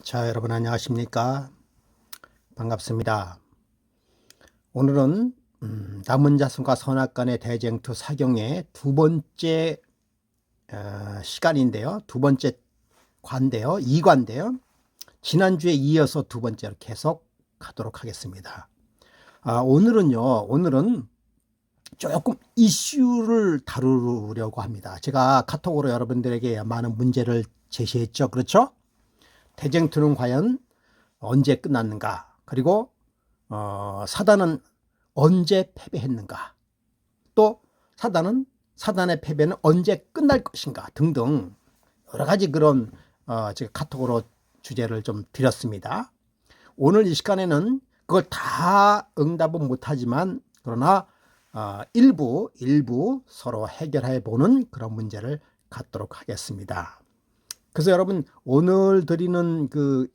자, 여러분 안녕하십니까? 반갑습니다. 오늘은 남은 자손과 선악간의 대쟁투 사경의 두 번째 시간인데요. 두 번째 관인데요. 2관인데요. 지난주에 이어서 두 번째로 계속 가도록 하겠습니다. 오늘은 조금 이슈를 다루려고 합니다. 제가 카톡으로 여러분들에게 많은 문제를 제시했죠. 그렇죠? 대쟁투는 과연 언제 끝났는가? 그리고 사단은 언제 패배했는가? 또 사단의 패배는 언제 끝날 것인가? 등등 여러 가지 그런 제가 카톡으로 주제를 좀 드렸습니다. 오늘 이 시간에는 그걸 다 응답은 못하지만 그러나 일부 서로 해결해 보는 그런 문제를 갖도록 하겠습니다. 그래서 여러분 오늘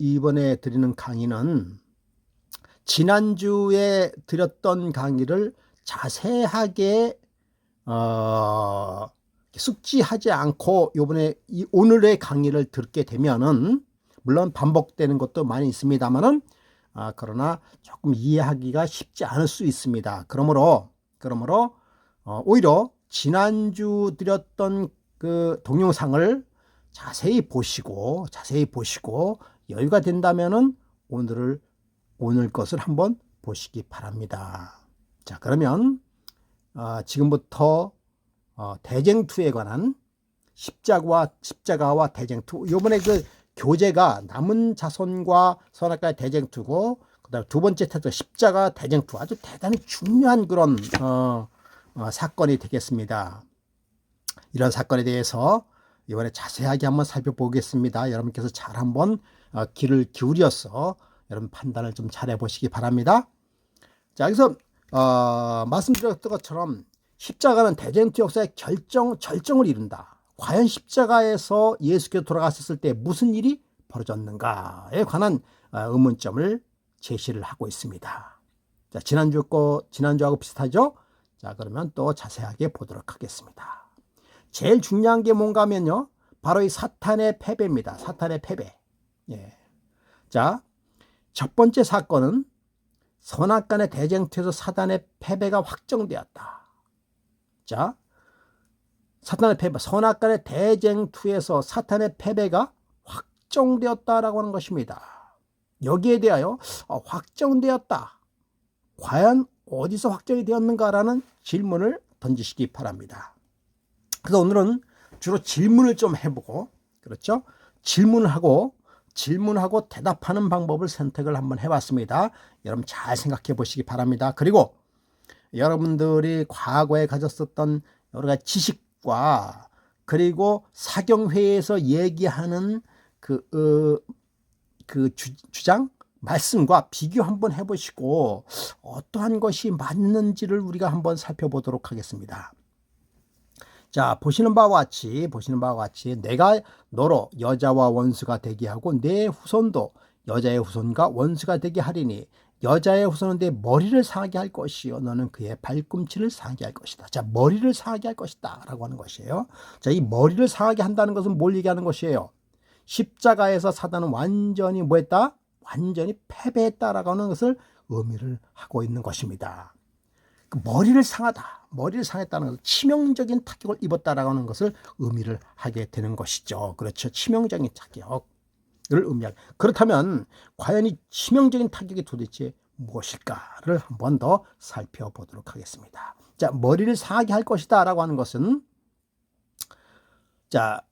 이번에 드리는 강의는 지난주에 드렸던 강의를 자세하게 숙지하지 않고 오늘의 강의를 듣게 되면은 물론 반복되는 것도 많이 있습니다만은 그러나 조금 이해하기가 쉽지 않을 수 있습니다. 그러므로 오히려 지난주 드렸던 그 동영상을 자세히 보시고 여유가 된다면은 오늘 것을 한번 보시기 바랍니다. 자, 그러면 지금부터 대쟁투에 관한 십자가와 대쟁투. 이번에 그 교재가 남은 자손과 선악과의 대쟁투고, 그다음 두 번째 태도 십자가 대쟁투. 아주 대단히 중요한 그런 사건이 되겠습니다. 이런 사건에 대해서 이번에 자세하게 한번 살펴보겠습니다. 여러분께서 잘 한번 귀를 기울여서 여러분 판단을 좀 잘 해보시기 바랍니다. 자, 여기서 말씀드렸던 것처럼 십자가는 대쟁투 역사의 절정을 이룬다. 과연 십자가에서 예수께서 돌아가셨을 때 무슨 일이 벌어졌는가에 관한 의문점을 제시를 하고 있습니다. 자, 지난주하고 비슷하죠? 자, 그러면 또 자세하게 보도록 하겠습니다. 제일 중요한 게 뭔가 하면요, 바로 이 사탄의 패배입니다. 사탄의 패배. 예. 자, 첫 번째 사건은 선악간의 대쟁투에서 사단의 패배가 확정되었다. 자, 선악간의 대쟁투에서 사탄의 패배가 확정되었다라고 하는 것입니다. 여기에 대하여 확정되었다. 과연 어디서 확정이 되었는가라는 질문을 던지시기 바랍니다. 그래서 오늘은 주로 질문을 좀 해보고, 그렇죠? 질문하고 대답하는 방법을 선택을 한번 해봤습니다. 여러분 잘 생각해 보시기 바랍니다. 그리고 여러분들이 과거에 가졌었던 여러 가지 지식과 그리고 사경회에서 얘기하는 주장, 말씀과 비교 한번 해보시고 어떠한 것이 맞는지를 우리가 한번 살펴보도록 하겠습니다. 자, 보시는 바와 같이 내가 너로 여자와 원수가 되게 하고 내 후손도 여자의 후손과 원수가 되게 하리니 여자의 후손은 내 머리를 상하게 할 것이요 너는 그의 발꿈치를 상하게 할 것이다. 자, 머리를 상하게 할 것이다 라고 하는 것이에요. 자, 이 머리를 상하게 한다는 것은 뭘 얘기하는 것이에요? 십자가에서 사단은 완전히 뭐했다? 완전히 패배했다라고 하는 것을 의미를 하고 있는 것입니다. 머리를 상했다는 것은 치명적인 타격을 입었다라고 하는 것을 의미를 하게 되는 것이죠. 그렇죠. 치명적인 타격을 의미하게. 그렇다면 과연 이 치명적인 타격이 도대체 무엇일까를 한 번 더 살펴보도록 하겠습니다. 자, 머리를 상하게 할 것이다 라고 하는 것은, 자,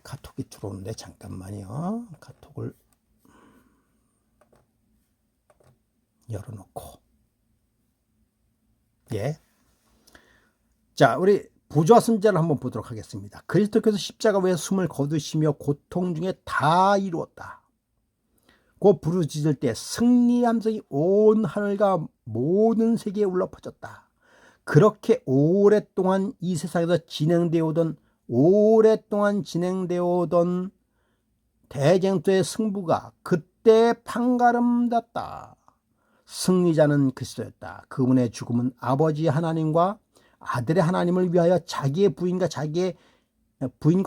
카톡이 들어오는데 잠깐만요. 카톡을 열어놓고. 예. 자, 우리 부조와 순자를 한번 보도록 하겠습니다. 그리스도께서 십자가 위에 숨을 거두시며 고통 중에 다 이루었다. 그 부르짖을 때 승리의 함성이 온 하늘과 모든 세계에 울려 퍼졌다. 그렇게 오랫동안 이 세상에서 오랫동안 진행되어 오던 대쟁투의 승부가 그때 판가름났다. 승리자는 그리스도였다. 그분의 죽음은 아버지 하나님과 아들의 하나님을 위하여 자기의 부인과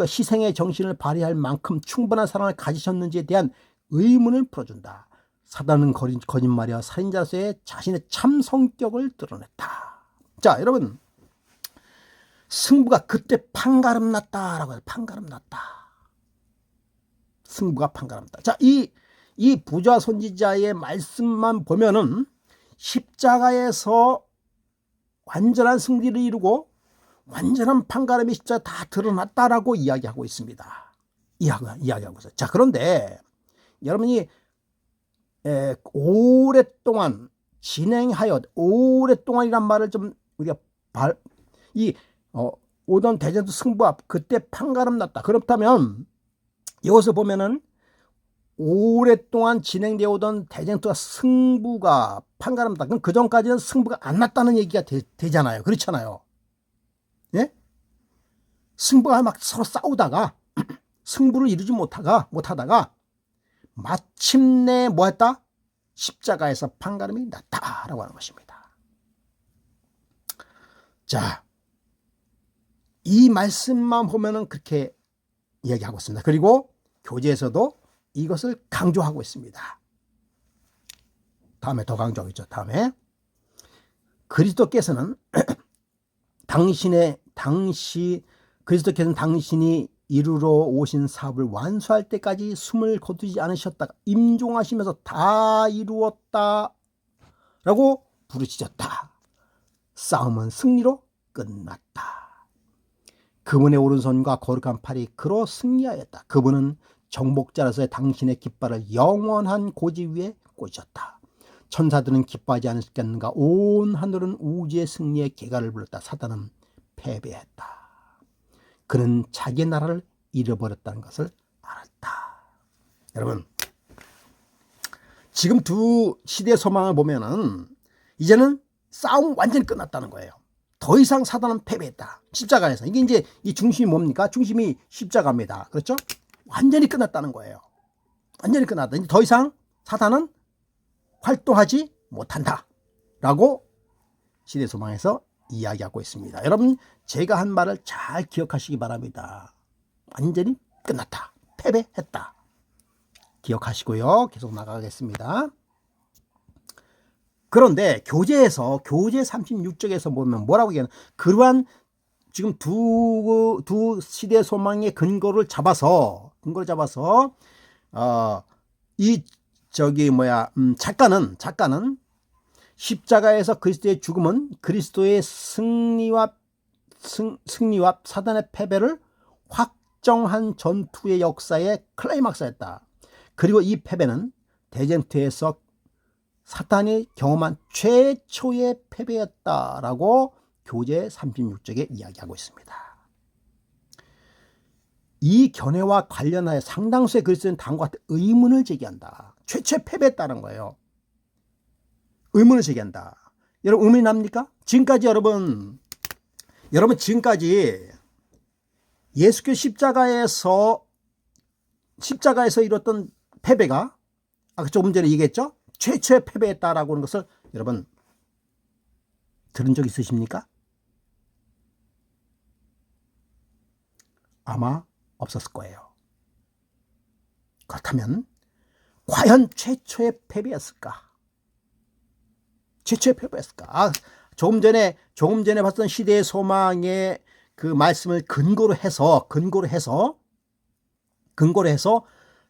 희생의 정신을 발휘할 만큼 충분한 사랑을 가지셨는지에 대한 의문을 풀어준다. 사단은 거짓말이야 살인자로서의 자신의 참 성격을 드러냈다. 자, 여러분, 승부가 그때 판가름 났다라고 해요. 판가름 났다. 승부가 판가름 났다. 자, 이 부자 선지자의 말씀만 보면은 십자가에서 완전한 승리를 이루고 완전한 판가름이 십자가 다 드러났다라고 이야기하고 있습니다. 이야기하고 있어요. 자, 그런데 여러분이 오랫동안 진행하여, 오랫동안이란 말을 좀 우리가 오던 대전투 승부와 그때 판가름 났다. 그렇다면 이것을 보면은 오랫동안 진행되어 오던 대전투와 승부가 판가름 났다. 그럼 그 전까지는 승부가 안 났다는 얘기가 되잖아요. 그렇잖아요. 예? 승부가 막 서로 싸우다가 승부를 이루지 못하다가 마침내 뭐 했다? 십자가에서 판가름이 났다라고 하는 것입니다. 자, 이 말씀만 보면은 그렇게 얘기하고 있습니다. 그리고 교재에서도 이것을 강조하고 있습니다. 다음에 더 강조하겠죠. 다음에 그리스도께서는 그리스도께서는 당신이 이루러 오신 사업을 완수할 때까지 숨을 거두지 않으셨다가 임종하시면서 다 이루었다 라고 부르짖었다. 싸움은 승리로 끝났다. 그분의 오른손과 거룩한 팔이 그로 승리하였다. 그분은 정복자로서의 당신의 깃발을 영원한 고지 위에 꽂으셨다. 천사들은 기뻐하지 않으셨겠는가. 온 하늘은 우주의 승리의 계가를 불렀다. 사단은 패배했다. 그는 자기 나라를 잃어버렸다는 것을 알았다. 여러분, 지금 두 시대의 소망을 보면은 이제는 싸움 완전히 끝났다는 거예요. 더 이상 사단은 패배했다. 십자가에서. 이게 이제 이 중심이 뭡니까? 중심이 십자가입니다. 그렇죠? 완전히 끝났다는 거예요. 완전히 끝났다. 이제 더 이상 사단은 활동하지 못한다. 라고 시대 소망에서 이야기하고 있습니다. 여러분, 제가 한 말을 잘 기억하시기 바랍니다. 완전히 끝났다. 패배했다. 기억하시고요. 계속 나가겠습니다. 그런데 교재 36쪽에서 보면 뭐라고 얘기하나? 그러한 지금 두 시대 소망의 근거를 잡아서 작가는 십자가에서 그리스도의 죽음은 그리스도의 승리와 사단의 패배를 확정한 전투의 역사의 클라이막스였다. 그리고 이 패배는 대전투에서 사탄이 경험한 최초의 패배였다라고 교재 36쪽에 이야기하고 있습니다. 이 견해와 관련하여 상당수의 그리스도인 다음과 같은 의문을 제기한다. 최초의 패배했다는 거예요. 의문을 제기한다. 여러분, 의문이 납니까? 지금까지 여러분 지금까지 예수께서 십자가에서 이뤘던 패배가 아까 조금 전에 얘기했죠? 최초의 패배했다라고 하는 것을 여러분 들은 적 있으십니까? 아마 없었을 거예요. 그렇다면 과연 최초의 패배였을까? 최초의 패배였을까? 조금 전에 봤던 시대의 소망의 그 말씀을 근거로 해서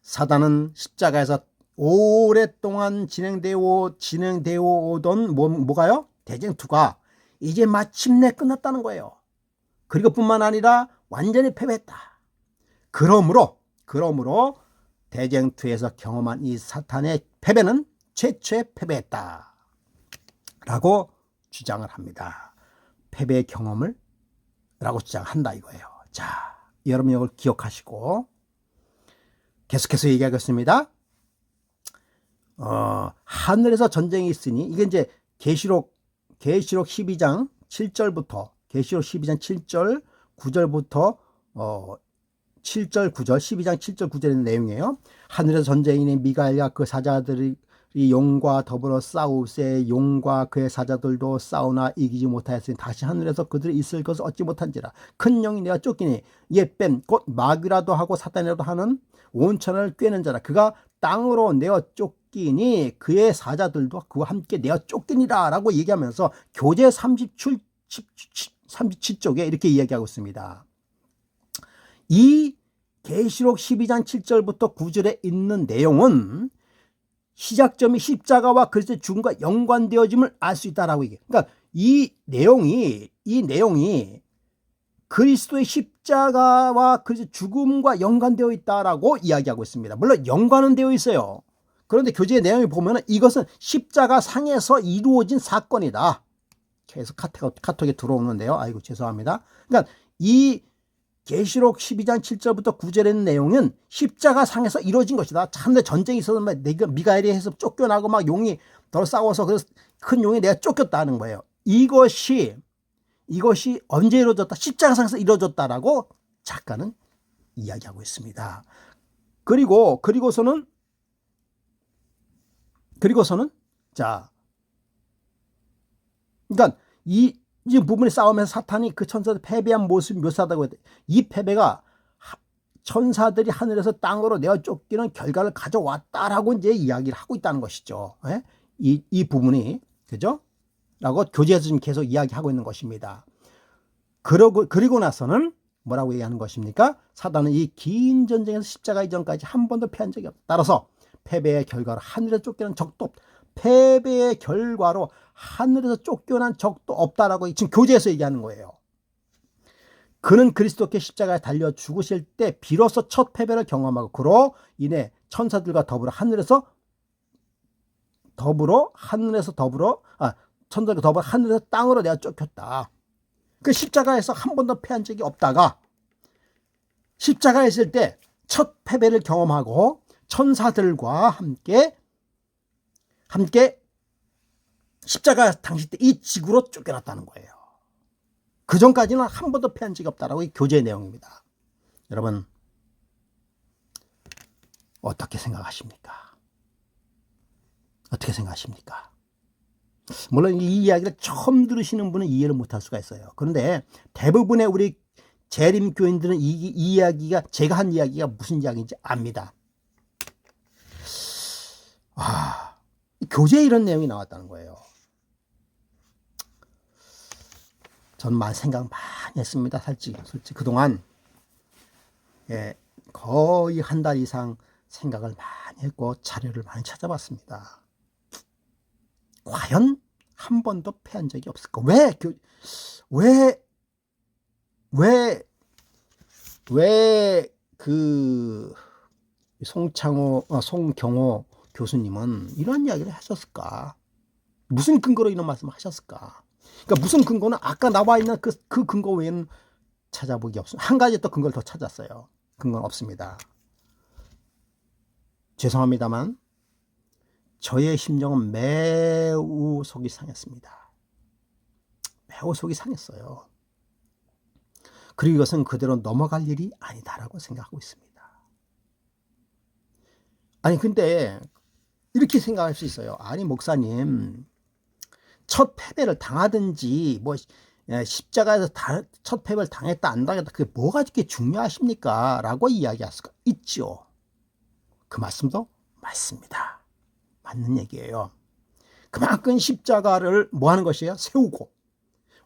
사단은 십자가에서 오랫동안 진행되어 오던 뭐가요? 대쟁투가 이제 마침내 끝났다는 거예요. 그리고 뿐만 아니라 완전히 패배했다. 그러므로 대쟁투에서 경험한 이 사탄의 패배는 최초의 패배했다 라고 주장을 합니다. 패배의 경험을 라고 주장한다 이거예요. 자, 여러분 이걸 기억하시고 계속해서 얘기하겠습니다. 하늘에서 전쟁이 있으니, 이게 이제 계시록 12장 7절부터 계시록 12장 7절 9절부터 7절 9절 12장 7절 9절의 내용이에요. 하늘에서 전쟁이니 미가엘과 그 사자들이 용과 더불어 싸우세. 용과 그의 사자들도 싸우나 이기지 못하였으니 다시 하늘에서 그들이 있을 것을 얻지 못한지라. 큰 영이 내가 쫓기니 옛뱀 곧 마귀라도 하고 사탄이라도 하는 온천을 꿰는 자라. 그가 땅으로 내어 쫓기니 그의 사자들도 그와 함께 내어 쫓기니라 라고 얘기하면서 교재 37쪽에 이렇게 이야기하고 있습니다. 이 계시록 12장 7절부터 9절에 있는 내용은 시작점이 십자가와 그리스도의 죽음과 연관되어짐을 알 수 있다라고 얘기해요. 그러니까 이 내용이 그리스도의 십자가와 그리스도의 죽음과 연관되어 있다라고 이야기하고 있습니다. 물론 연관은 되어 있어요. 그런데 교재의 내용을 보면 이것은 십자가 상에서 이루어진 사건이다. 계속 카톡에 들어오는데요. 아이고 죄송합니다. 그러니까 이 계시록 12장 7절부터 9절에 있는 내용은 십자가 상에서 이루어진 것이다. 참내 전쟁이 있어서 내가 미가엘이 해서 쫓겨나고 막 용이 더 싸워서 그래서 큰 용이 내가 쫓겼다는 거예요. 이것이 언제 이루어졌다? 십자가 상에서 이루어졌다라고 작가는 이야기하고 있습니다. 그리고서는 자, 그러니까 이 부분의 싸움에서 사탄이 그 천사들 패배한 모습이 묘사하다고 했대. 이 패배가 천사들이 하늘에서 땅으로 내어 쫓기는 결과를 가져왔다라고 이제 이야기를 하고 있다는 것이죠. 예? 이 부분이 그죠? 라고 교재에서 지금 계속 이야기하고 있는 것입니다. 그리고 나서는 뭐라고 얘기하는 것입니까? 사단은 이 긴 전쟁에서 십자가 이전까지 한 번도 패한 적이 없다. 따라서 패배의 결과로 하늘에서 쫓겨난 적도 없다. 패배의 결과로 하늘에서 쫓겨난 적도 없다라고 지금 교재에서 얘기하는 거예요. 그는 그리스도께 십자가에 달려 죽으실 때 비로소 첫 패배를 경험하고 그로 인해 천사들과 더불어 하늘에서 땅으로 내어 쫓겼다. 그 십자가에서 한 번도 패한 적이 없다가 십자가에 있을 때 첫 패배를 경험하고 천사들과 함께 십자가 당시 때 이 지구로 쫓겨났다는 거예요. 그 전까지는 한 번도 패한 적이 없다라고 이 교재의 내용입니다. 여러분 어떻게 생각하십니까? 어떻게 생각하십니까? 물론 이 이야기를 처음 들으시는 분은 이해를 못할 수가 있어요. 그런데 대부분의 우리 재림 교인들은 이 이야기가 제가 한 이야기가 무슨 이야기인지 압니다. 교재에 이런 내용이 나왔다는 거예요. 전 생각 많이 했습니다. 솔직히 그동안 거의 한 달 이상 생각을 많이 했고 자료를 많이 찾아봤습니다. 과연 한 번도 패한 적이 없을까? 왜 그 송경호 교수님은 이런 이야기를 하셨을까? 무슨 근거로 이런 말씀을 하셨을까? 그러니까 무슨 근거는 아까 나와 있는 그 근거 외에는 찾아보기 없습니다. 한 가지 또 근거를 더 찾았어요. 근거는 없습니다. 죄송합니다만 저의 심정은 매우 속이 상했습니다. 매우 속이 상했어요. 그리고 이것은 그대로 넘어갈 일이 아니다라고 생각하고 있습니다. 아니 근데 이렇게 생각할 수 있어요. 아니 목사님 첫 패배를 당하든지 십자가에서 첫 패배를 당했다 안 당했다 그게 뭐가 그렇게 중요하십니까? 라고 이야기할 수가 있죠. 그 말씀도 맞습니다. 맞는 얘기예요. 그만큼 십자가를 뭐 하는 것이에요? 세우고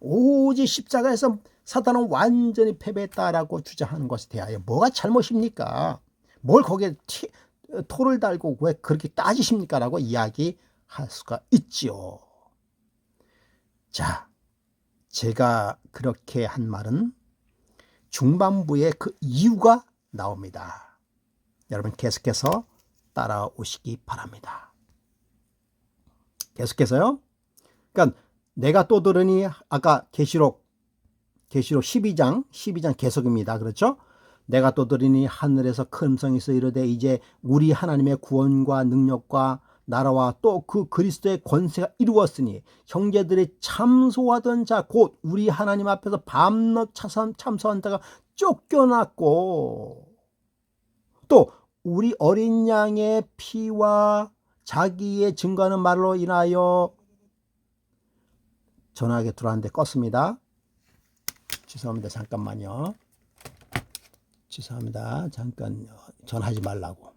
오직 십자가에서 사단은 완전히 패배했다라고 주장하는 것에 대하여 뭐가 잘못입니까? 뭘 거기에 토를 달고 왜 그렇게 따지십니까? 라고 이야기할 수가 있지요. 자, 제가 그렇게 한 말은 중반부에 그 이유가 나옵니다. 여러분 계속해서 따라오시기 바랍니다. 계속해서요. 그러니까 내가 또 들으니 아까 계시록 12장 계속입니다. 그렇죠? 내가 또 들으니 하늘에서 큰 음성이 있어 이르되 이제 우리 하나님의 구원과 능력과 나라와 또 그 그리스도의 권세가 이루었으니 형제들이 참소하던 자 곧 우리 하나님 앞에서 밤낮 참소한 자가 쫓겨났고 또 우리 어린 양의 피와 자기의 증거하는 말로 인하여 전화기 들어왔는데 껐습니다. 죄송합니다. 잠깐만요. 죄송합니다. 잠깐 전화하지 말라고.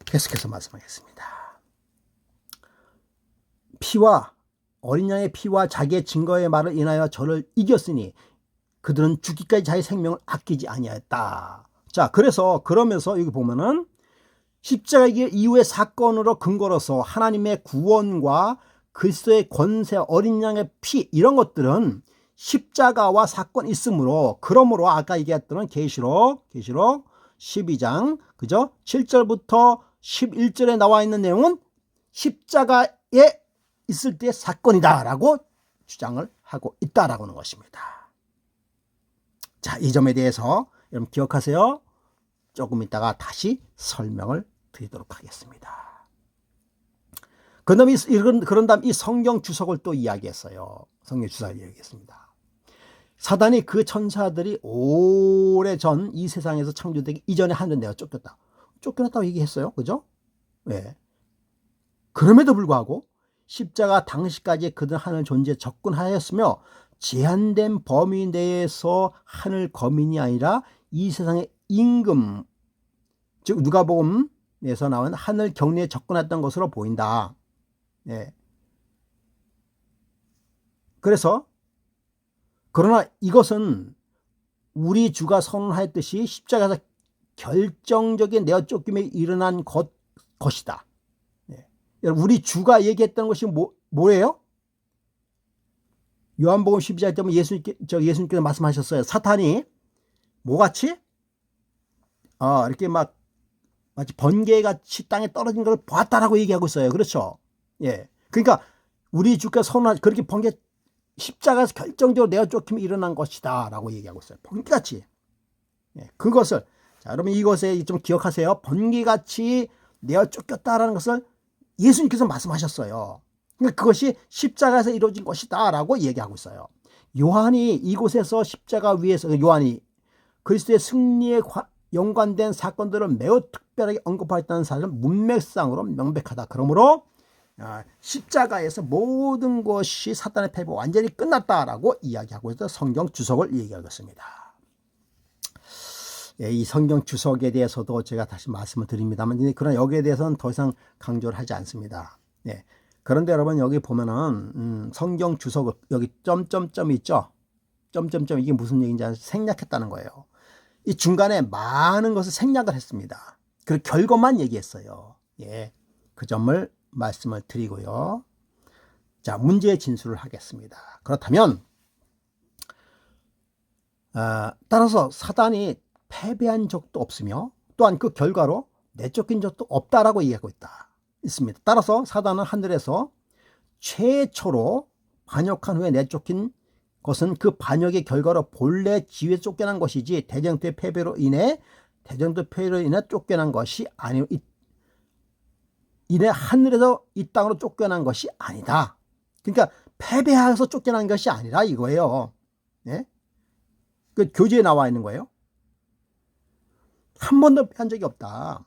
계속해서 말씀하겠습니다. 피와 어린 양의 피와 자기의 증거의 말을 인하여 저를 이겼으니 그들은 죽기까지 자기 생명을 아끼지 아니하였다. 자, 그러면서 여기 보면은 십자가 이후의 사건으로 근거로서 하나님의 구원과 그리스도의 권세, 어린 양의 피 이런 것들은 십자가와 사건이 있으므로, 그러므로 아까 얘기했던 계시록 12장 그죠? 7절부터 11절에 나와 있는 내용은 십자가에 있을 때의 사건이다라고 주장을 하고 있다라고 하는 것입니다. 자, 이 점에 대해서 여러분 기억하세요. 조금 있다가 다시 설명을 드리도록 하겠습니다. 그런 다음 이 성경 주석을 또 이야기했어요. 성경 주석을 이야기했습니다. 사단이 그 천사들이 오래전 이 세상에서 창조되기 이전에 하늘에 내가 쫓겨났다고 얘기했어요. 그죠? 왜? 그럼에도 불구하고 십자가 당시까지 그들 하늘 존재에 접근하였으며 제한된 범위 내에서 하늘 거민이 아니라 이 세상의 임금, 즉 누가복음에서 나온 하늘 경리에 접근했던 것으로 보인다. 예. 그러나 이것은 우리 주가 선언하였듯이 십자가에서 결정적인 내어 쫓김에 일어난 것이다. 예. 우리 주가 얘기했던 것이 뭐예요? 요한복음 12장 때문에 예수님께서 말씀하셨어요. 사탄이 뭐같이? 이렇게 마치 번개같이 땅에 떨어진 걸 보았다라고 얘기하고 있어요. 그렇죠? 예. 그러니까 우리 주께서 선언한 그렇게 번개 십자가에서 결정적으로 내어 쫓김이 일어난 것이다 라고 얘기하고 있어요. 번개같이. 예. 그것을, 자, 여러분 이것에 좀 기억하세요. 번개같이 내어 쫓겼다라는 것을 예수님께서 말씀하셨어요. 그러니까 그것이 십자가에서 이루어진 것이다 라고 얘기하고 있어요. 요한이 이곳에서 십자가 위에서, 요한이 그리스도의 승리에 연관된 사건들을 매우 특별하게 언급하였다는 사실은 문맥상으로 명백하다. 그러므로 십자가에서 모든 것이 사탄의 패배가 완전히 끝났다라고 이야기하고 있어서 성경 주석을 얘기하고 있습니다. 예, 이 성경 주석에 대해서도 제가 다시 말씀을 드립니다만, 그러나 여기에 대해서는 더 이상 강조를 하지 않습니다. 예. 그런데 여러분 여기 보면은 성경 주석을 여기 점점점이 있죠. 점점점 이게 무슨 얘기인지 생략했다는 거예요. 이 중간에 많은 것을 생략을 했습니다. 그리고 결과만 얘기했어요. 예, 그 점을 말씀을 드리고요. 자, 문제의 진술을 하겠습니다. 그렇다면 따라서 사단이 패배한 적도 없으며 또한 그 결과로 내쫓긴 적도 없다라고 이야기하고 있습니다. 따라서 사단은 하늘에서 최초로 반역한 후에 내쫓긴 것은 그 반역의 결과로 본래 지위에 쫓겨난 것이지 대쟁투의 패배로 인해 쫓겨난 것이 아니요 이내 하늘에서 이 땅으로 쫓겨난 것이 아니다. 그러니까 패배해서 쫓겨난 것이 아니라 이거예요. 네? 그 교재에 나와 있는 거예요. 한 번도 패한 적이 없다.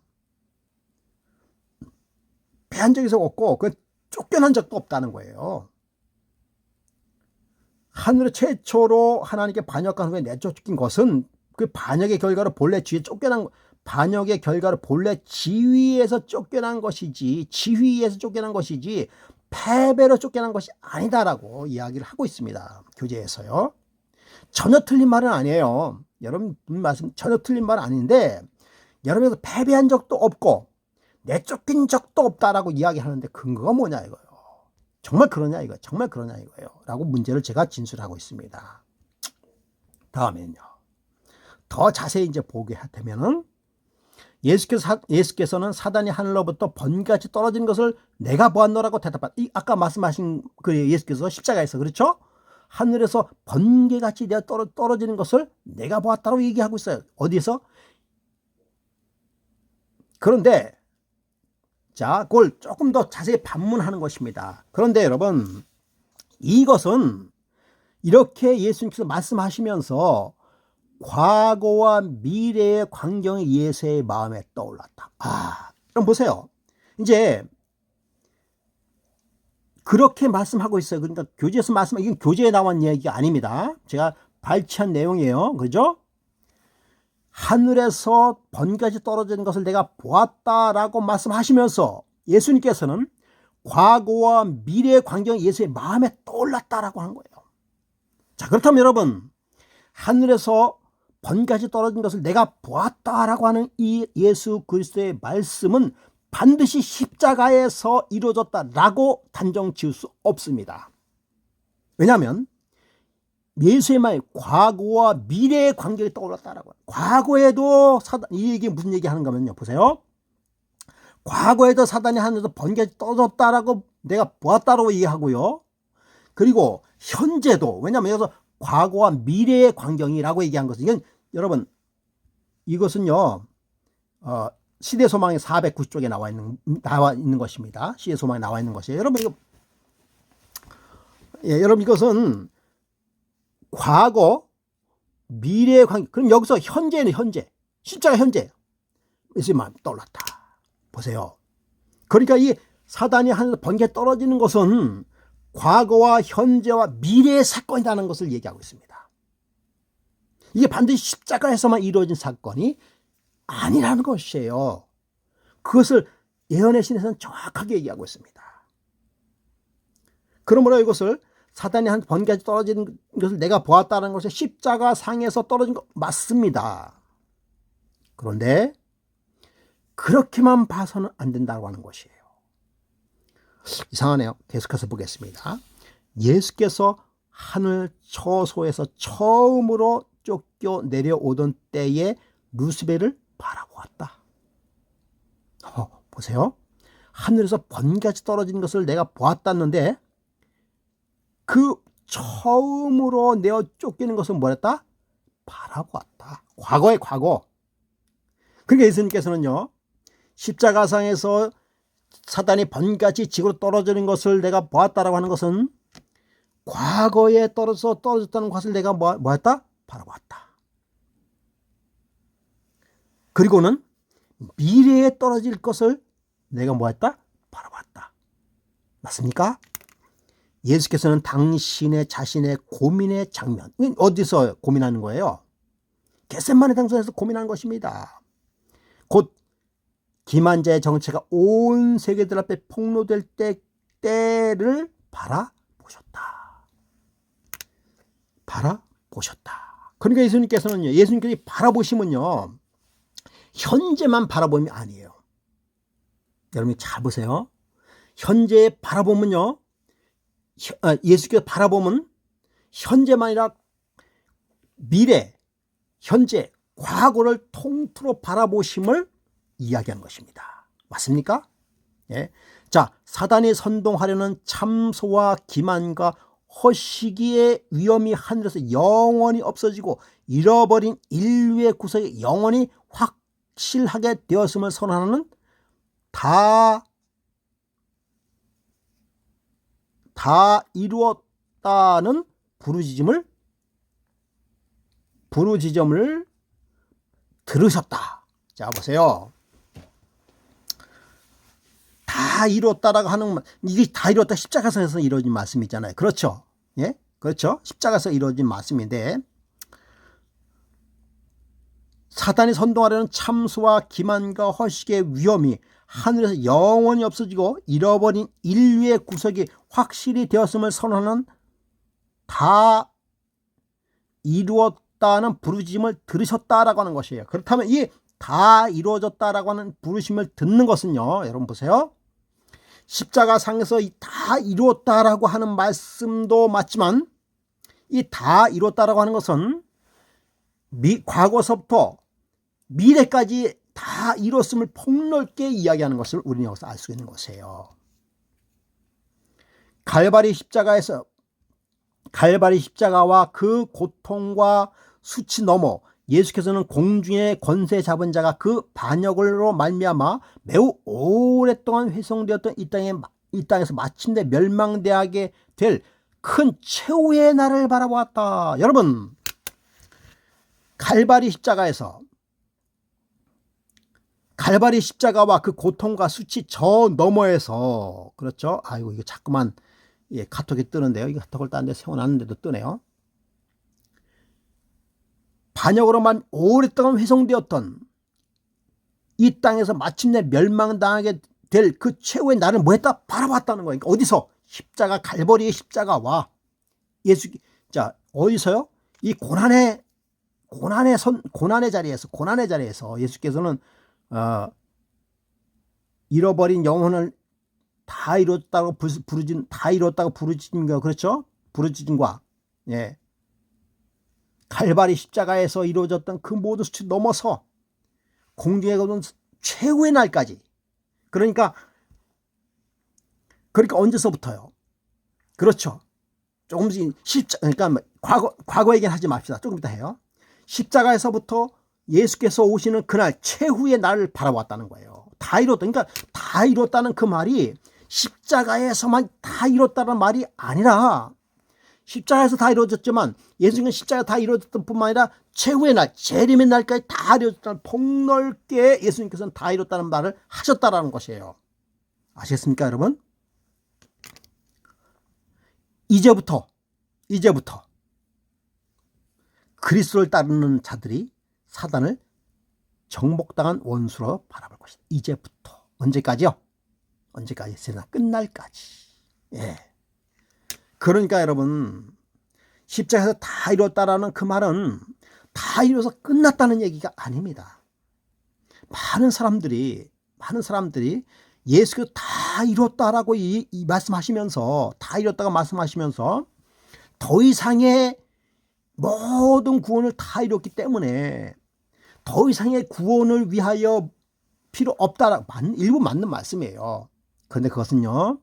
패한 적이 없고 그 쫓겨난 적도 없다는 거예요. 하늘에 최초로 하나님께 반역한 후에 내쫓긴 것은 그 반역의 결과로 본래 지위에 쫓겨난 반역의 결과로 본래 지위에서 쫓겨난 것이지 패배로 쫓겨난 것이 아니다라고 이야기를 하고 있습니다. 교재에서요. 전혀 틀린 말은 아니에요. 여러분 말씀 전혀 틀린 말은 아닌데 여러분께서 패배한 적도 없고 내쫓긴 적도 없다라고 이야기하는데 근거가 뭐냐 이거예요. 정말 그러냐 이거예요. 라고 문제를 제가 진술하고 있습니다. 다음에는요. 더 자세히 이제 보게 되면은 예수께서는 사단이 하늘로부터 번개같이 떨어진 것을 내가 보았노라고 대답한, 아까 말씀하신 그 예수께서 십자가에서, 그렇죠? 하늘에서 번개같이 내가 떨어지는 것을 내가 보았다고 얘기하고 있어요. 어디에서? 그런데 자, 그걸 조금 더 자세히 반문하는 것입니다. 그런데 여러분, 이것은 이렇게 예수님께서 말씀하시면서 과거와 미래의 광경이 예수의 마음에 떠올랐다. 그럼 보세요. 이제 그렇게 말씀하고 있어요. 그러니까 교재에서 이건 교재에 나온 얘기가 아닙니다. 제가 발췌한 내용이에요. 그죠? 하늘에서 번개같이 떨어지는 것을 내가 보았다라고 말씀하시면서 예수님께서는 과거와 미래의 광경이 예수의 마음에 떠올랐다라고 하는 거예요. 자, 그렇다면 여러분, 하늘에서 번개같이 떨어진 것을 내가 보았다라고 하는 이 예수 그리스도의 말씀은 반드시 십자가에서 이루어졌다라고 단정 지을 수 없습니다. 왜냐하면 예수의 말 과거와 미래의 관계가 떠올랐다라고 해요. 과거에도 이 얘기 무슨 얘기 하는가 하면요, 보세요. 과거에도 사단이 하늘에서 번개같이 떨어졌다라고 내가 보았다라고 얘기하고요. 그리고 현재도, 왜냐하면 여기서 과거와 미래의 광경이라고 얘기한 것은, 이건 여러분, 이것은요 시대 소망의 490쪽에 나와 있는 것입니다. 시대 소망에 나와 있는 것이에요. 여러분 이거, 여러분 이것은 과거, 미래의 관계. 그럼 여기서 현재는 현재, 십자가 현재. 예수의 마음이 떠올랐다. 보세요. 그러니까 이 사단이 하늘에서 번개 떨어지는 것은 과거와 현재와 미래의 사건이라는 것을 얘기하고 있습니다. 이게 반드시 십자가에서만 이루어진 사건이 아니라는 것이에요. 그것을 예언의 신에서는 정확하게 얘기하고 있습니다. 그러므로 이것을 사단이 한 번개같이 떨어지는 것을 내가 보았다는 것이 십자가 상에서 떨어진 것 맞습니다. 그런데 그렇게만 봐서는 안 된다고 하는 것이에요. 이상하네요. 계속해서 보겠습니다. 예수께서 하늘 처소에서 처음으로 쫓겨 내려오던 때에 루스벨을 바라보았다. 보세요. 하늘에서 번개같이 떨어지는 것을 내가 보았다는데 그 처음으로 내어 쫓기는 것은 뭐랬다? 바라보았다. 과거의 과거. 그러니까 예수님께서는요, 십자가상에서 사단이 번개같이 지구로 떨어지는 것을 내가 보았다라고 하는 것은 과거에 떨어졌다는 것을 내가 뭐했다? 바라보았다. 그리고는 미래에 떨어질 것을 내가 뭐했다? 바라보았다. 맞습니까? 예수께서는 당신의 자신의 고민의 장면, 어디서 고민하는 거예요? 겟세마네 당선에서 고민하는 것입니다. 곧 기만자의 정체가 온 세계들 앞에 폭로될 때를 바라보셨다. 바라보셨다. 그러니까 예수님께서는요, 예수님께서 바라보시면요, 현재만 바라보면 아니에요. 여러분이 잘 보세요. 현재 바라보면요, 예수께서 바라보면 현재만 아니라 미래, 현재, 과거를 통틀어 바라보심을 이야기하는 것입니다. 맞습니까? 예. 자, 사단이 선동하려는 참소와 기만과 허시기의 위험이 하늘에서 영원히 없어지고 잃어버린 인류의 구석이 영원히 확실하게 되었음을 선언하는 다 이루었다는 부르짖음을 들으셨다. 자, 보세요. 다 이루었다라고 하는, 이게 다 이루었다, 십자가에서 이루어진 말씀이잖아요. 그렇죠? 예? 그렇죠? 십자가에서 이루어진 말씀인데, 사단이 선동하려는 참수와 기만과 허식의 위험이 하늘에서 영원히 없어지고 잃어버린 인류의 구석이 확실히 되었음을 선언하는 다 이루었다는 부르짖음을 들으셨다라고 하는 것이에요. 그렇다면 이 다 이루어졌다라고 하는 부르심을 듣는 것은요, 여러분 보세요. 십자가 상에서 이 다 이루었다라고 하는 말씀도 맞지만 이 다 이루었다라고 하는 것은 과거서부터 미래까지 다 이뤘음을 폭넓게 이야기하는 것을 우리는 여기서 알 수 있는 것이에요. 갈바리 십자가와 그 고통과 수치 넘어 예수께서는 공중의 권세 잡은 자가 그 반역으로 말미암아 매우 오랫동안 훼손되었던 이 땅에서 마침내 멸망되게 될 큰 최후의 날을 바라보았다. 여러분, 갈바리 십자가와 그 고통과 수치 저 너머에서, 그렇죠? 아이고, 이거 자꾸만 카톡이 뜨는데요. 이 카톡을 딴 데 세워놨는데도 뜨네요. 반역으로만 오랫동안 훼손되었던 이 땅에서 마침내 멸망당하게 될 그 최후의 날을 뭐 했다? 바라봤다는 거예요. 그러니까 어디서? 십자가, 갈보리의 십자가와 예수, 자, 어디서요? 이 고난의 자리에서 예수께서는 잃어버린 영혼을 다 이뤘다고 부르짖은 거, 그렇죠? 부르짖음과, 예, 갈바리 십자가에서 이루어졌던 그 모든 수치 넘어서 공중에 거둔 최후의 날까지. 그러니까 언제서부터요? 그렇죠. 조금씩 그러니까 과거 얘기는 하지 맙시다. 조금 이따 해요. 십자가에서부터 예수께서 오시는 그날 최후의 날을 바라봤다는 거예요. 다 이뤘다. 그러니까 다 이뤘다는 그 말이 십자가에서만 다 이뤘다는 말이 아니라, 십자가에서 다 이루어졌지만 예수님은 십자가 다 이루어졌던 뿐만 아니라 최후의 날, 재림의 날까지 다 이루어졌다는, 폭넓게 예수님께서는 다 이뤘다는 말을 하셨다라는 것이에요. 아시겠습니까, 여러분? 이제부터 그리스도를 따르는 자들이 사단을 정복당한 원수로 바라볼 것이다. 이제부터. 언제까지요? 언제까지? 세상 끝날까지. 예. 그러니까 여러분, 십자가에서 다 이뤘다라는 그 말은 다 이뤄서 끝났다는 얘기가 아닙니다. 많은 사람들이 예수께서 다 이뤘다라고 이 말씀하시면서, 다 이뤘다고 말씀하시면서 더 이상의 모든 구원을 다 이뤘기 때문에 더 이상의 구원을 위하여 필요 없다라고, 일부 맞는 말씀이에요. 그런데 그것은요,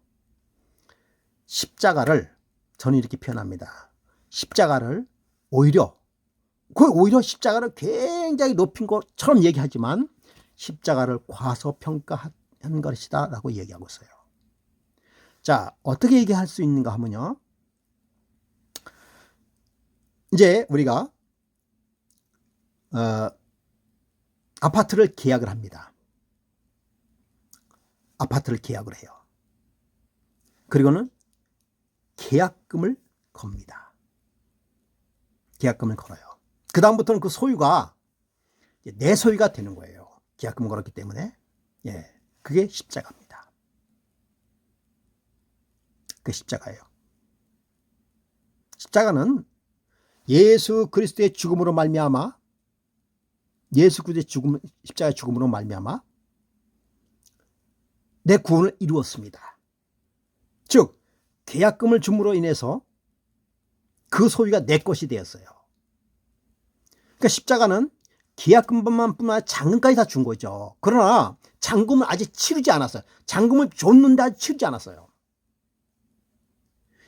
십자가를 저는 이렇게 표현합니다. 십자가를 오히려 십자가를 굉장히 높인 것처럼 얘기하지만 십자가를 과소평가한 것이다 라고 얘기하고 있어요. 자, 어떻게 얘기할 수 있는가 하면요, 이제 우리가 아파트를 계약을 합니다. 아파트를 계약을 해요. 그리고는 계약금을 겁니다. 계약금을 걸어요. 그 다음부터는 그 소유가 내 소유가 되는 거예요. 계약금을 걸었기 때문에. 예, 그게 십자가입니다. 그게 십자가예요. 십자가는 예수 그리스도의 죽음으로 말미암아, 십자가의 죽음으로 말미암아 내 구원을 이루었습니다. 즉 계약금을 줌으로 인해서 그 소유가 내 것이 되었어요. 그러니까 십자가는 계약금뿐만 아니라 잔금까지 다 준 거죠. 그러나 잔금은 아직 치르지 않았어요. 잔금을 줬는데 아직 치르지 않았어요.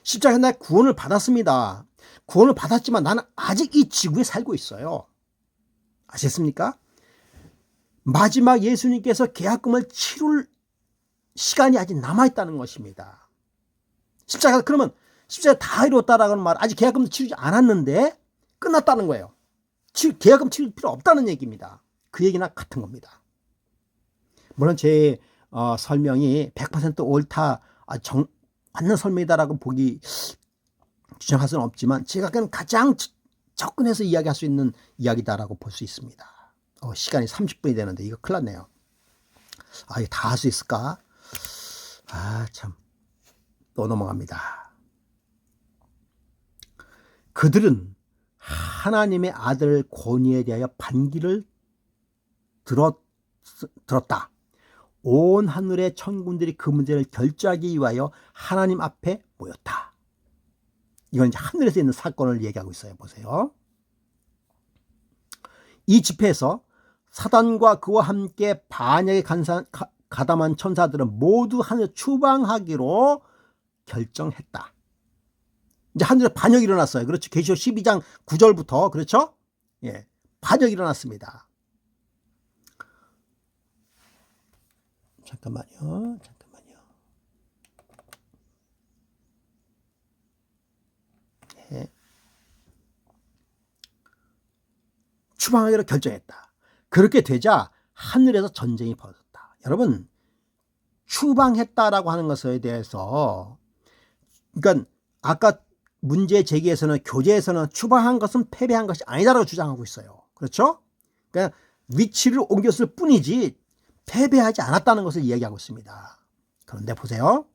십자가에 나 구원을 받았습니다. 구원을 받았지만 나는 아직 이 지구에 살고 있어요. 아셨습니까? 마지막 예수님께서 계약금을 치룰 시간이 아직 남아있다는 것입니다. 그러면 십자가 다 이뤘다라는 말, 아직 계약금도 치르지 않았는데 끝났다는 거예요. 계약금 치를 필요 없다는 얘기입니다. 그 얘기나 같은 겁니다. 물론 제 설명이 100% 옳다, 맞는 설명이다라고 주장할 수는 없지만 제가 그냥 가장 접근해서 이야기할 수 있는 이야기다라고 볼 수 있습니다. 시간이 30분이 되는데 이거 큰일 났네요. 이거 다 할 수 있을까? 참. 또 넘어갑니다. 그들은 하나님의 아들 권위에 대하여 반기를 들었다. 온 하늘의 천군들이 그 문제를 결정하기 위하여 하나님 앞에 모였다. 이건 이제 하늘에서 있는 사건을 얘기하고 있어요. 보세요. 이 집회에서 사단과 그와 함께 반역에 가담한 천사들은 모두 하늘에 추방하기로 결정했다. 이제 하늘에 반역이 일어났어요. 그렇죠. 계시록 12장 9절부터, 그렇죠? 예, 반역이 일어났습니다. 잠깐만요. 예. 추방하기로 결정했다. 그렇게 되자 하늘에서 전쟁이 벌어졌다. 여러분, 추방했다라고 하는 것에 대해서, 그러니까 아까 문제 제기에서는 교재에서는 추방한 것은 패배한 것이 아니다라고 주장하고 있어요. 그렇죠? 그러니까 위치를 옮겼을 뿐이지 패배하지 않았다는 것을 이야기하고 있습니다. 그런데 보세요.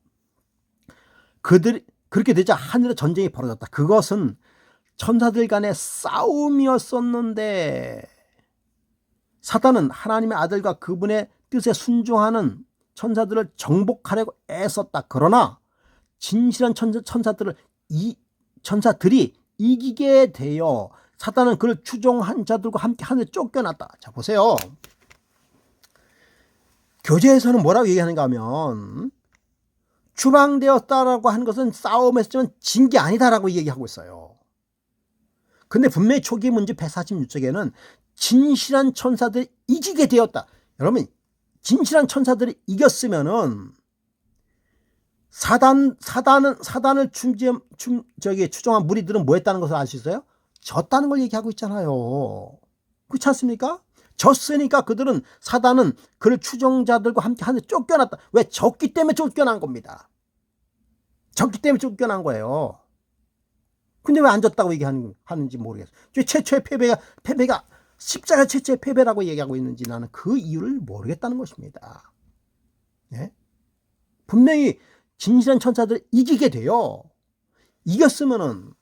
그렇게 되자 하늘의 전쟁이 벌어졌다. 그것은 천사들 간의 싸움이었었는데 사단은 하나님의 아들과 그분의 뜻에 순종하는 천사들을 정복하려고 애썼다. 그러나 진실한 천사들이 이기게 되어 사단은 그를 추종한 자들과 함께 하늘에 쫓겨났다. 자, 보세요. 교재에서는 뭐라고 얘기하는가 하면 추방되었다라고 하는 것은 싸움에서 진 게 아니다라고 얘기하고 있어요. 근데 분명히 초기 문제 146쪽에는 진실한 천사들이 이기게 되었다. 여러분, 진실한 천사들이 이겼으면은 사단을 추종한 무리들은 뭐 했다는 것을 알 수 있어요? 졌다는 걸 얘기하고 있잖아요. 그렇지 않습니까? 졌으니까 사단은 그를 추종자들과 함께 하늘에 쫓겨났다. 왜? 졌기 때문에 쫓겨난 겁니다. 졌기 때문에 쫓겨난 거예요. 근데 왜 안 졌다고 얘기하는지 모르겠어요. 최초의 패배가 십자가 최초의 패배라고 얘기하고 있는지 나는 그 이유를 모르겠다는 것입니다. 예? 분명히 진실한 천사들이 이기게 돼요. 이겼으면은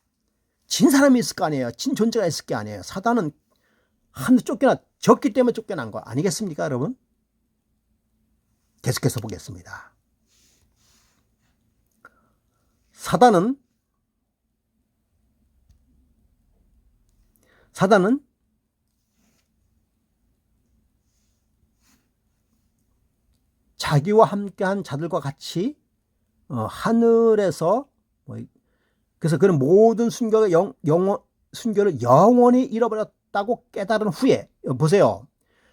진 사람이 있을 거 아니에요. 진 존재가 있을 게 아니에요. 사단은 하늘 졌기 때문에 쫓겨난 거 아니겠습니까, 여러분? 계속해서 보겠습니다. 사단은 자기와 함께한 자들과 같이 하늘에서 그래서 그는 모든 순교를 영원히 잃어버렸다고 깨달은 후에 보세요.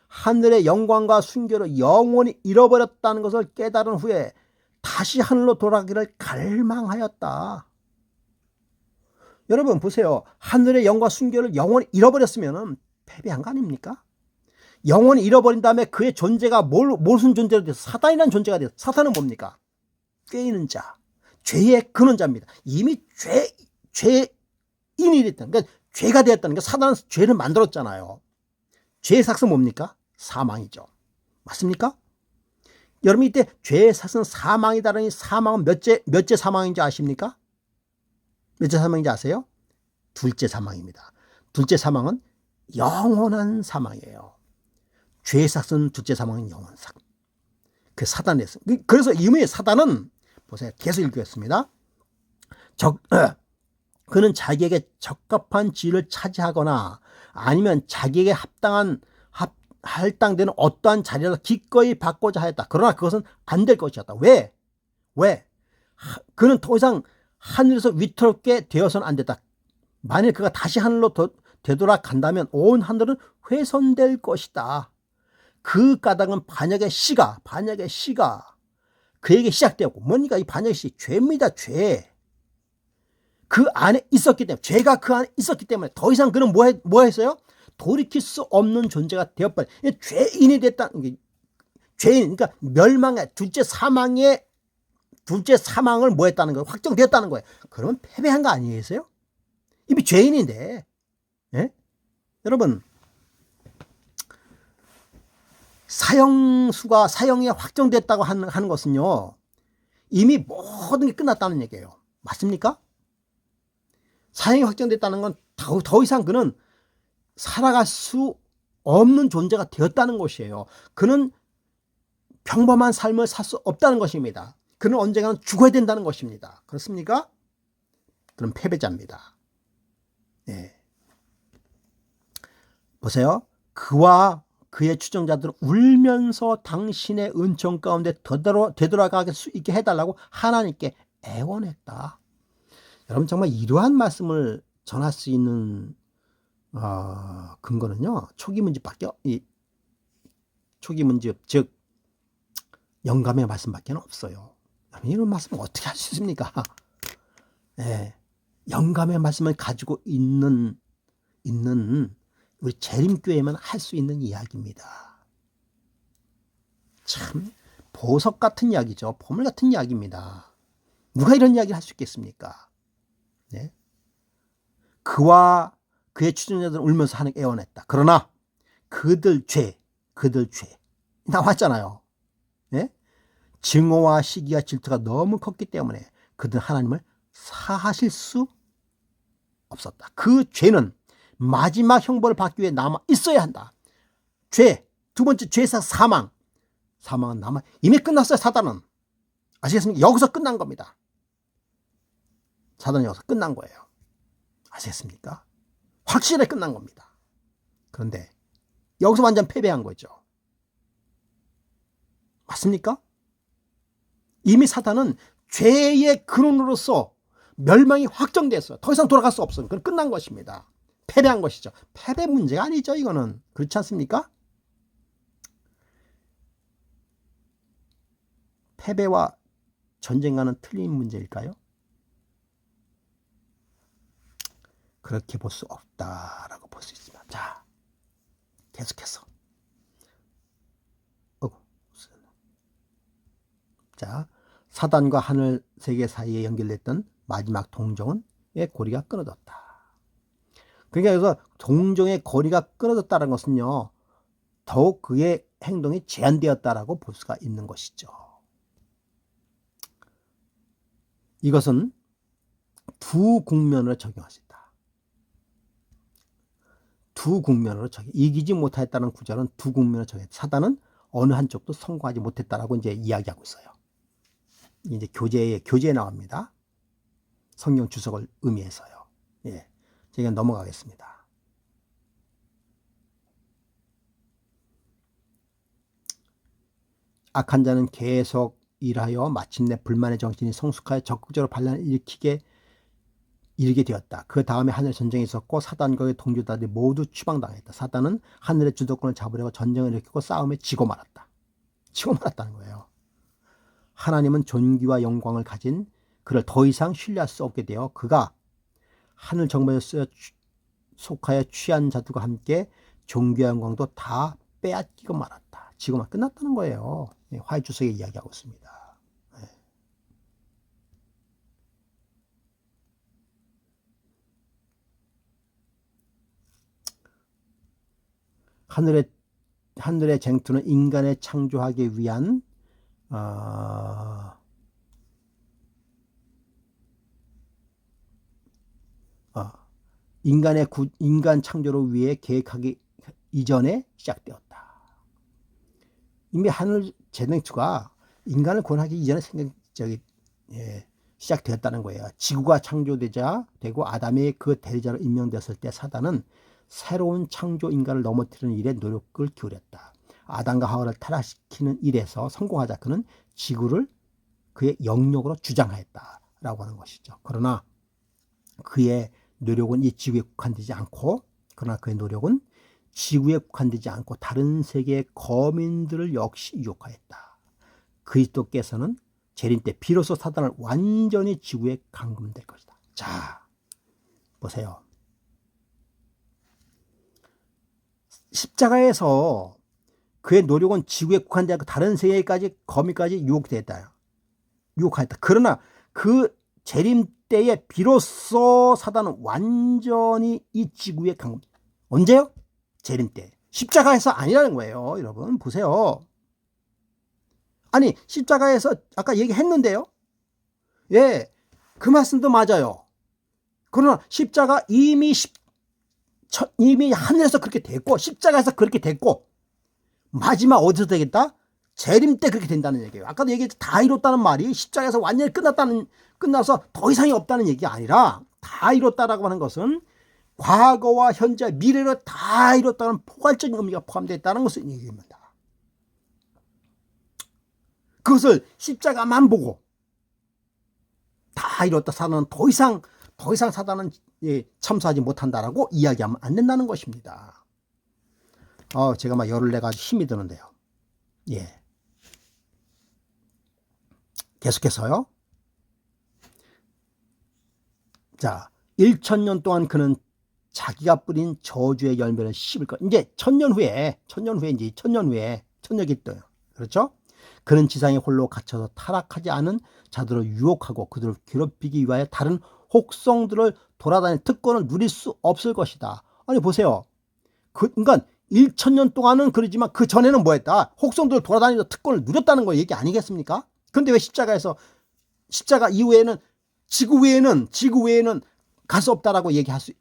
하늘의 영광과 순교를 영원히 잃어버렸다는 것을 깨달은 후에 다시 하늘로 돌아가기를 갈망하였다. 여러분 보세요. 하늘의 영광과 순교를 영원히 잃어버렸으면 패배한 거 아닙니까? 영원히 잃어버린 다음에 그의 존재가 무슨 존재로 돼서 사단이라는 존재가 돼서 사단은 뭡니까? 꾀이는 자, 죄의 근원자입니다. 이미 죄인이 됐다는, 그러니까 죄가 되었다는 게 사단은 죄를 만들었잖아요. 죄의 삭은 뭡니까? 사망이죠. 맞습니까? 여러분 이때 죄의 삭은 사망이다라니 사망은 몇째 사망인지 아십니까? 몇째 사망인지 아세요? 둘째 사망입니다. 둘째 사망은 영원한 사망이에요. 죄의 삭은 둘째 사망은 영원한 삭. 그 사단에서. 그래서 이미 사단은 보세요. 계속 읽겠습니다. 그는 자기에게 적합한 지위를 차지하거나 아니면 자기에게 할당되는 어떠한 자리를 기꺼이 받고자 하였다. 그러나 그것은 안 될 것이었다. 왜? 그는 더 이상 하늘에서 위태롭게 되어서는 안 됐다. 만일 그가 다시 하늘로 되돌아간다면 온 하늘은 훼손될 것이다. 그 까닭은 반역의 씨가 그에게 시작되었고, 뭡니까? 이 반역의 씨, 죄입니다. 죄. 그 안에 있었기 때문에, 죄가 그 안에 있었기 때문에 더 이상 그는 뭐 했어요? 돌이킬 수 없는 존재가 되어버린, 죄인이 됐다는 게, 그러니까 멸망의 둘째 사망을 뭐 했다는 거예요? 확정되었다는 거예요. 그러면 패배한 거 아니겠어요? 이미 죄인인데, 예? 여러분, 사형이 확정됐다고 하는 것은요, 이미 모든 게 끝났다는 얘기예요. 맞습니까? 사형이 확정됐다는 건 더 이상 그는 살아갈 수 없는 존재가 되었다는 것이에요. 그는 평범한 삶을 살 수 없다는 것입니다. 그는 언젠가는 죽어야 된다는 것입니다. 그렇습니까? 그럼 패배자입니다. 네. 보세요. 그와 그의 추종자들은 울면서 당신의 은총 가운데 되돌아갈 수 있게 해달라고 하나님께 애원했다. 여러분 정말 이러한 말씀을 전할 수 있는 근거는요, 초기 문집 즉 영감의 말씀밖에 없어요. 이런 말씀을 어떻게 할 수 있습니까? 네, 영감의 말씀을 가지고 있는 우리 재림교회만 할 수 있는 이야기입니다. 참 보석 같은 이야기죠. 보물 같은 이야기입니다. 누가 이런 이야기를 할 수 있겠습니까? 네? 그와 그의 추종자들은 울면서 하나님께 애원했다. 그러나 그들 죄 나왔잖아요. 예? 증오와 시기와 질투가 너무 컸기 때문에 그들은 하나님을 사하실 수 없었다. 그 죄는 마지막 형벌을 받기 위해 남아 있어야 한다. 두 번째 죄사 사망은 남아 이미 끝났어요. 사단은 아시겠습니까? 여기서 끝난 겁니다. 사단은 여기서 끝난 거예요. 아시겠습니까? 확실히 끝난 겁니다. 그런데 여기서 완전 패배한 거죠. 맞습니까? 이미 사단은 죄의 근원으로서 멸망이 확정됐어요. 더 이상 돌아갈 수 없어요. 그건 끝난 것입니다. 패배한 것이죠. 패배 문제가 아니죠. 이거는. 그렇지 않습니까? 패배와 전쟁과는 틀린 문제일까요? 그렇게 볼 수 없다라고 볼 수 있습니다. 자, 계속해서. 자, 사단과 하늘 세계 사이에 연결됐던 마지막 동정의 고리가 끊어졌다. 그러니까 그래서 동정의 고리가 끊어졌다는 것은요, 더욱 그의 행동이 제한되었다라고 볼 수가 있는 것이죠. 이것은 두 국면으로 적용할 수 있다. 두 국면으로 이기지 못했다는 구절은 두 국면으로 적용했다. 사단은 어느 한쪽도 성공하지 못했다라고 이제 이야기하고 있어요. 이제 교재에 나옵니다. 성경 주석을 의미해서요. 예, 제가 넘어가겠습니다. 악한 자는 계속 일하여 마침내 불만의 정신이 성숙하여 적극적으로 반란을 이르게 되었다. 그 다음에 하늘 전쟁이 있었고 사단과 그의 동료들이 모두 추방당했다. 사단은 하늘의 주도권을 잡으려고 전쟁을 일으키고 싸움에 지고 말았다. 지고 말았다는 거예요. 하나님은 존귀와 영광을 가진 그를 더 이상 신뢰할 수 없게 되어 그가 하늘 정부에 속하여 취한 자들과 함께 존귀와 영광도 다 빼앗기고 말았다. 지고만 끝났다는 거예요. 화해주석에 이야기하고 있습니다. 하늘의 쟁투는 인간을 창조하기 위한 인간 창조를 위해 계획하기 이전에 시작되었다. 이미 하늘 재능투가 인간을 구원하기 이전에 시작되었다는 거예요. 지구가 창조되자 되고 아담이 그 대리자로 임명되었을 때 사단은 새로운 창조 인간을 넘어뜨리는 일에 노력을 기울였다. 아담과 하와를 타락시키는 일에서 성공하자 그는 지구를 그의 영역으로 주장하였다라고 하는 것이죠. 그러나 그의 노력은 이 지구에 국한되지 않고 다른 세계의 거민들을 역시 유혹하였다. 그리스도께서는 재림 때 비로소 사단을 완전히 지구에 감금될 것이다. 자, 보세요. 십자가에서 그의 노력은 지구에 국한되지 않고 다른 세계까지 거미까지 유혹하였다. 그러나 그 재림 때에 비로소 사단은 완전히 이 지구에 감금. 언제요? 재림 때. 십자가에서 아니라는 거예요. 여러분 보세요. 아니 십자가에서 아까 얘기했는데요. 예, 그 말씀도 맞아요. 그러나 십자가 이미 하늘에서 그렇게 됐고 십자가에서 그렇게 됐고 마지막 어디서 되겠다? 재림 때 그렇게 된다는 얘기예요. 아까도 얘기했죠. 다 이뤘다는 말이 십자가에서 완전히 끝나서 더 이상이 없다는 얘기가 아니라 다 이뤘다라고 하는 것은 과거와 현재, 미래를 다 이뤘다는 포괄적인 의미가 포함되어 있다는 것을 얘기합니다. 그것을 십자가만 보고 다 이뤘다. 사단은 더 이상 사단은 참수하지 못한다라고 이야기하면 안 된다는 것입니다. 제가 막 열을 내가지고 힘이 드는데요. 예. 계속해서요. 자, 1000년 동안 그는 자기가 뿌린 저주의 열매를 씹을 것. 이제 천년 후에 천년이 떠요. 그렇죠? 그는 지상에 홀로 갇혀서 타락하지 않은 자들을 유혹하고 그들을 괴롭히기 위하여 다른 혹성들을 돌아다니는 특권을 누릴 수 없을 것이다. 아니 보세요. 그러니까 1000년 동안은 그러지만 그 전에는 뭐 했다? 혹성들을 돌아다니면서 특권을 누렸다는 거 얘기 아니겠습니까? 근데 왜 십자가 이후에는 지구 외에는 갈 수 없다라고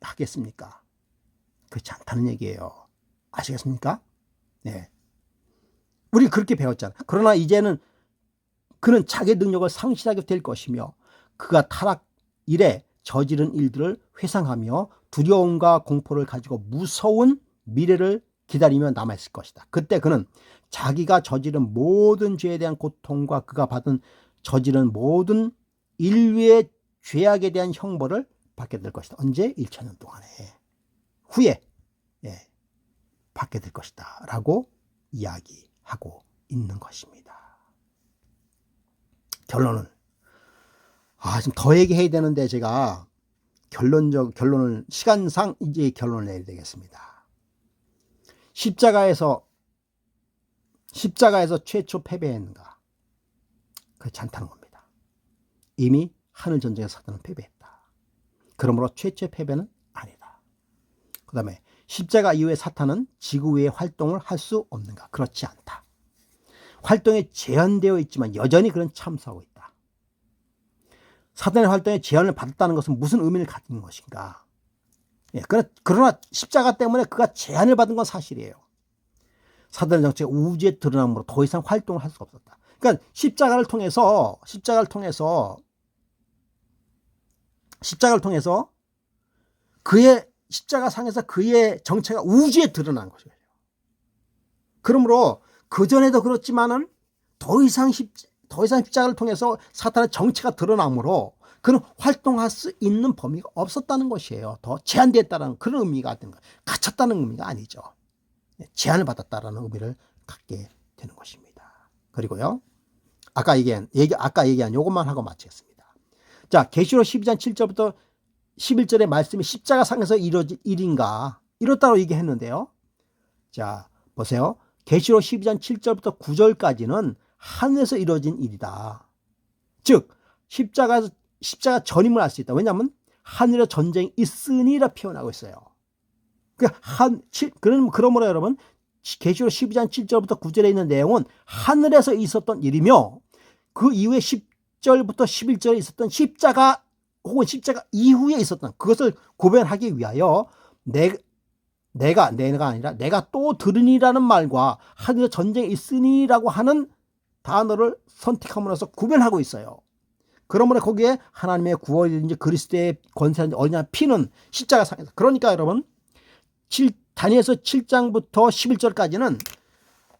하겠습니까? 그렇지 않다는 얘기예요. 아시겠습니까? 네. 우리 그렇게 배웠잖아. 그러나 이제는 그는 자기 능력을 상실하게 될 것이며 그가 타락 이래 저지른 일들을 회상하며 두려움과 공포를 가지고 무서운 미래를 기다리며 남아있을 것이다. 그때 그는 자기가 저지른 모든 죄에 대한 고통과 그가 저지른 모든 인류의 죄악에 대한 형벌을 받게 될 것이다. 언제? 1000년 동안에 후에 받게 될 것이다 라고 이야기하고 있는 것입니다. 결론은 좀 더 얘기해야 되는데 제가 결론을 시간상 이제 결론을 내야 되겠습니다. 십자가에서 최초 패배했는가? 그렇지 않다는 겁니다. 이미 하늘 전쟁에서 사탄은 패배했다. 그러므로 최초 패배는 아니다. 그 다음에 십자가 이후에 사탄은 지구 위에 활동을 할 수 없는가? 그렇지 않다. 활동에 제한되어 있지만 여전히 그는 참수하고 있다. 사탄의 활동에 제한을 받았다는 것은 무슨 의미를 가진 것인가? 그러나 십자가 때문에 그가 제한을 받은 건 사실이에요. 사탄의 정체가 우주에 드러남으로 더 이상 활동을 할 수가 없었다. 그러니까 십자가를 통해서 그의 십자가상에서 그의 정체가 우주에 드러난 것이에요. 그러므로 그전에도 그렇지만은 더 이상 십자가를 통해서 사탄의 정체가 드러나므로 그는 활동할 수 있는 범위가 없었다는 것이에요. 더 제한되었다는 그런 의미가 되는 거예요. 갇혔다는 의미가 아니죠. 제한을 받았다라는 의미를 갖게 되는 것입니다. 그리고요. 아까 얘기한 요것만 하고 마치겠습니다. 자, 계시록 12장 7절부터 11절의 말씀이 십자가상에서 이루어진 일인가? 이렇다고 얘기했는데요. 자, 보세요. 계시록 12장 7절부터 9절까지는 하늘에서 이루어진 일이다. 즉 십자가 전임을 알 수 있다. 왜냐하면 하늘에 전쟁이 있으니라 표현하고 있어요. 그러므로 여러분 계시록 12장 7절부터 9절에 있는 내용은 하늘에서 있었던 일이며 그 이후에 10절부터 11절에 있었던 십자가 혹은 십자가 이후에 있었던 그것을 구별하기 위하여 내가 아니라 내가 또 들으니라는 말과 하늘에 전쟁이 있으니라고 하는 단어를 선택함으로써 구별하고 있어요. 그러므로 거기에 하나님의 구원이든지 그리스도의 권세든지 어디냐 피는 십자가상에서. 그러니까 여러분 다니엘서 7장부터 11절까지는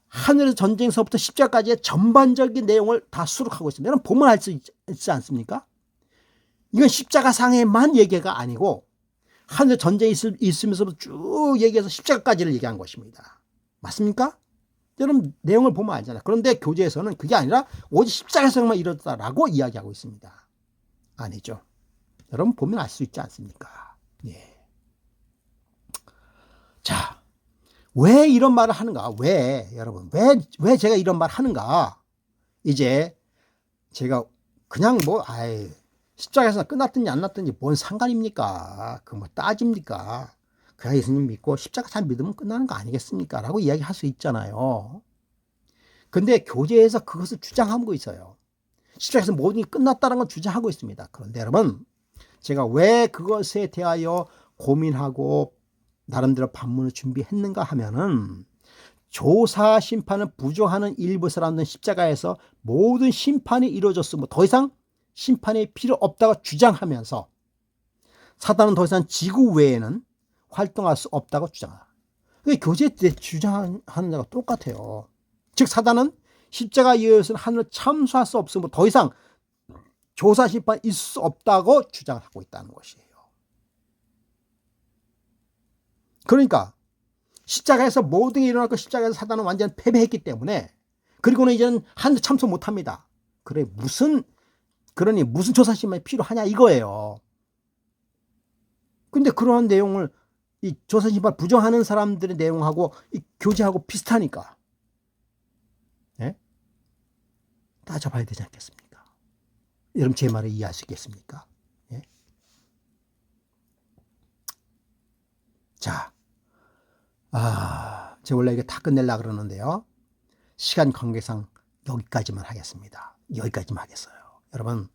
하늘에서 전쟁에서부터 십자가까지의 전반적인 내용을 다 수록하고 있습니다. 여러분 보면 알 수 있지 않습니까? 이건 십자가상에만 얘기가 아니고 하늘에 전쟁이 있으면서도 쭉 얘기해서 십자가까지를 얘기한 것입니다. 맞습니까? 여러분 내용을 보면 알잖아요. 그런데 교재에서는 그게 아니라 오직 십자가상만 이뤘다라고 이야기하고 있습니다. 아니죠. 여러분 보면 알 수 있지 않습니까? 예. 자, 왜 이런 말을 하는가? 여러분 왜 제가 이런 말을 하는가? 이제 제가 그냥 십자가에서 끝났든지 안 났든지 뭔 상관입니까? 그 따집니까? 그냥 예수님 믿고 십자가 잘 믿으면 끝나는 거 아니겠습니까? 라고 이야기할 수 있잖아요. 근데 교재에서 그것을 주장하고 있어요. 십자가에서 모든 게 끝났다는 걸 주장하고 있습니다. 그런데 여러분 제가 왜 그것에 대하여 고민하고 나름대로 반문을 준비했는가 하면은 조사 심판을 부정하는 일부 사람들은 십자가에서 모든 심판이 이루어졌으므로 더 이상 심판이 필요 없다고 주장하면서 사단은 더 이상 지구 외에는 활동할 수 없다고 주장한다. 교제에 주장하는 자가 똑같아요. 즉 사단은 십자가 이후에서는 하늘을 참수할 수 없으므로 더 이상 조사 심판이 있을 수 없다고 주장하고 있다는 것이에요. 그러니까 십자가에서 모든 게 일어났고 십자가에서 사단은 완전 패배했기 때문에 그리고는 이제는 하늘 참수 못합니다. 그러니 무슨 조사 심판이 필요하냐 이거예요. 근데 그러한 내용을 이 조사 심판 부정하는 사람들의 내용하고 이 교제하고 비슷하니까 따져봐야 되지 않겠습니까? 여러분 제 말을 이해하시겠습니까? 자, 제가 원래 이게 다 끝내려고 그러는데요. 시간 관계상 여기까지만 하겠습니다. 여기까지만 하겠어요. 여러분,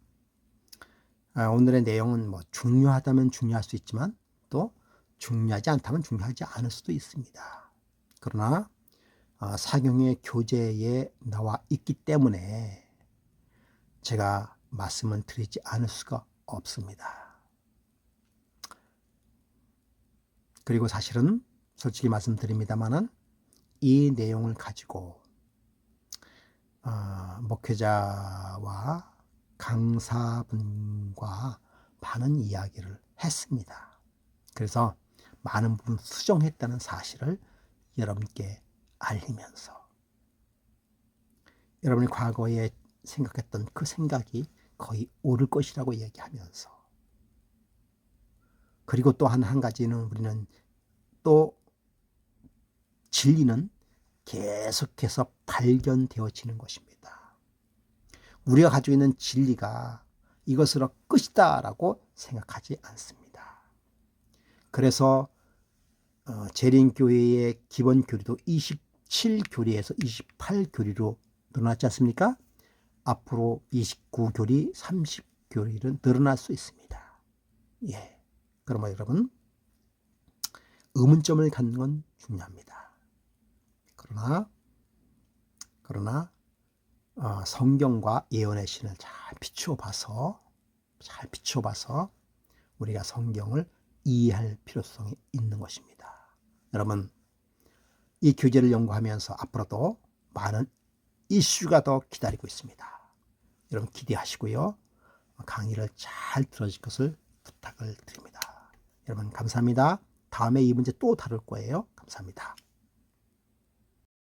오늘의 내용은 뭐 중요하다면 중요할 수 있지만 또 중요하지 않다면 중요하지 않을 수도 있습니다. 그러나 사경의 교재에 나와 있기 때문에 제가 말씀을 드리지 않을 수가 없습니다. 그리고 사실은 솔직히 말씀드립니다만은 이 내용을 가지고 목회자와 강사분과 많은 이야기를 했습니다. 그래서 많은 부분 수정했다는 사실을 여러분께 알리면서 여러분이 과거에 생각했던 그 생각이 거의 옳을 것이라고 얘기하면서 그리고 또 한 가지는 우리는 또 진리는 계속해서 발견되어지는 것입니다. 우리가 가지고 있는 진리가 이것으로 끝이다 라고 생각하지 않습니다. 그래서 재림교회의 기본 교리도 27교리에서 28교리로 늘어났지 않습니까? 앞으로 29교리, 30교리는 늘어날 수 있습니다. 예. 그러면 여러분, 의문점을 갖는 건 중요합니다. 그러나 성경과 예언의 신을 잘 비추어 봐서 우리가 성경을 이해할 필요성이 있는 것입니다. 여러분, 이 교재를 연구하면서 앞으로도 많은 이슈가 더 기다리고 있습니다. 여러분 기대하시고요. 강의를 잘 들어줄 것을 부탁을 드립니다. 여러분 감사합니다. 다음에 이 문제 또 다룰 거예요. 감사합니다.